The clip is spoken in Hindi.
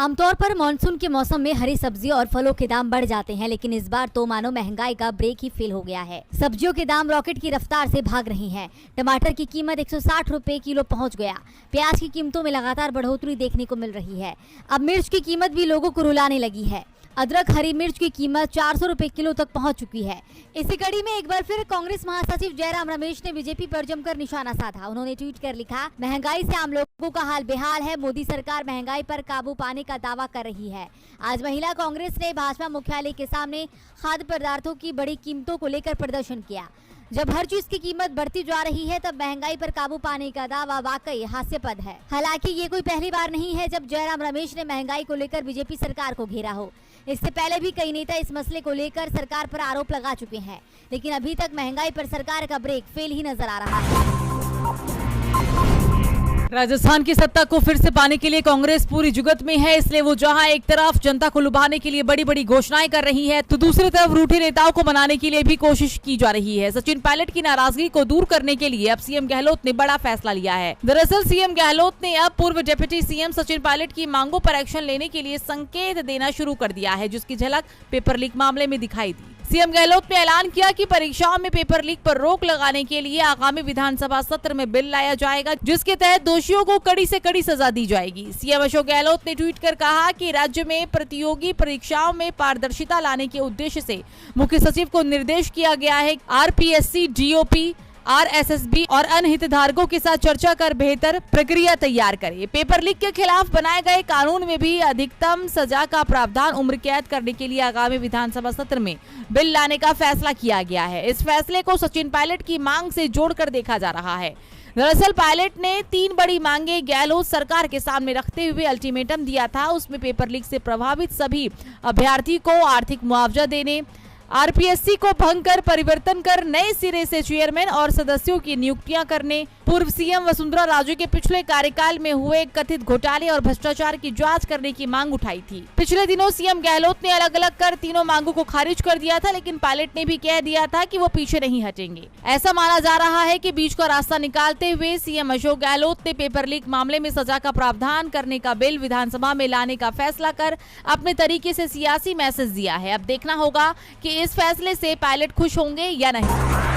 आमतौर पर मानसून के मौसम में हरी सब्जियों और फलों के दाम बढ़ जाते हैं, लेकिन इस बार तो मानो महंगाई का ब्रेक ही फेल हो गया है। सब्जियों के दाम रॉकेट की रफ्तार से भाग रही हैं। टमाटर की कीमत 160 रुपए किलो पहुंच गया। प्याज की कीमतों में लगातार बढ़ोतरी देखने को मिल रही है। अब मिर्च की कीमत भी लोगों को रुलाने लगी है। अदरक हरी मिर्च की कीमत 400 रुपए किलो तक पहुंच चुकी है। इसी कड़ी में एक बार फिर कांग्रेस महासचिव जयराम रमेश ने बीजेपी पर जमकर निशाना साधा। उन्होंने ट्वीट कर लिखा, महंगाई से आम लोगों का हाल बेहाल है। मोदी सरकार महंगाई पर काबू पाने का दावा कर रही है। आज महिला कांग्रेस ने भाजपा मुख्यालय के सामने खाद्य पदार्थों की बड़ी कीमतों को लेकर प्रदर्शन किया। जब हर चीज की कीमत बढ़ती जा रही है तब महंगाई पर काबू पाने का दावा वाकई हास्यास्पद है। हालांकि ये कोई पहली बार नहीं है जब जयराम रमेश ने महंगाई को लेकर बीजेपी सरकार को घेरा हो। इससे पहले भी कई नेता इस मसले को लेकर सरकार पर आरोप लगा चुके हैं, लेकिन अभी तक महंगाई पर सरकार का ब्रेक फेल ही नजर आ रहा है। राजस्थान की सत्ता को फिर से पाने के लिए कांग्रेस पूरी जुगत में है। इसलिए वो जहां एक तरफ जनता को लुभाने के लिए बड़ी बड़ी घोषणाएं कर रही है, तो दूसरी तरफ रूठे नेताओं को मनाने के लिए भी कोशिश की जा रही है। सचिन पायलट की नाराजगी को दूर करने के लिए अब सीएम गहलोत ने बड़ा फैसला लिया है। दरअसल सीएम गहलोत ने अब पूर्व डिप्टी सीएम सचिन पायलट की मांगों पर एक्शन लेने के लिए संकेत देना शुरू कर दिया है, जिसकी झलक पेपर लीक मामले में दिखाई दी। सीएम गहलोत ने ऐलान किया कि परीक्षाओं में पेपर लीक पर रोक लगाने के लिए आगामी विधानसभा सत्र में बिल लाया जाएगा, जिसके तहत दोषियों को कड़ी से कड़ी सजा दी जाएगी। सीएम अशोक गहलोत ने ट्वीट कर कहा कि राज्य में प्रतियोगी परीक्षाओं में पारदर्शिता लाने के उद्देश्य से मुख्य सचिव को निर्देश किया गया है। आरपीएससी, डीओपी, आरएसएसबी और अन्य हितधारकों के साथ चर्चा कर बेहतर प्रक्रिया तैयार करे। पेपर लीक के खिलाफ बनाए गए कानून में भी अधिकतम सजा का प्रावधान उम्र कैद करने के लिए आगामी विधानसभा सत्र में बिल लाने का फैसला किया गया है। इस फैसले को सचिन पायलट की मांग से जोड़कर देखा जा रहा है। दरअसल पायलट ने 3 बड़ी मांगे गहलोत सरकार के सामने रखते हुए अल्टीमेटम दिया था। उसमें पेपर लीक से प्रभावित सभी अभ्यर्थी को आर्थिक मुआवजा देने, आरपीएससी को भंग कर परिवर्तन कर नए सिरे से चेयरमैन और सदस्यों की नियुक्तियां करने, पूर्व सीएम वसुंधरा राजे के पिछले कार्यकाल में हुए कथित घोटाले और भ्रष्टाचार की जांच करने की मांग उठाई थी। पिछले दिनों सीएम गहलोत ने अलग अलग कर तीनों मांगों को खारिज कर दिया था, लेकिन पायलट ने भी कह दिया था कि वो पीछे नहीं हटेंगे। ऐसा माना जा रहा है कि बीच का रास्ता निकालते हुए सीएम अशोक गहलोत ने पेपर लीक मामले में सजा का प्रावधान करने का बिल विधानसभा में लाने का फैसला कर अपने तरीके से सियासी मैसेज दिया है। अब देखना होगा कि इस फैसले से पायलट खुश होंगे या नहीं।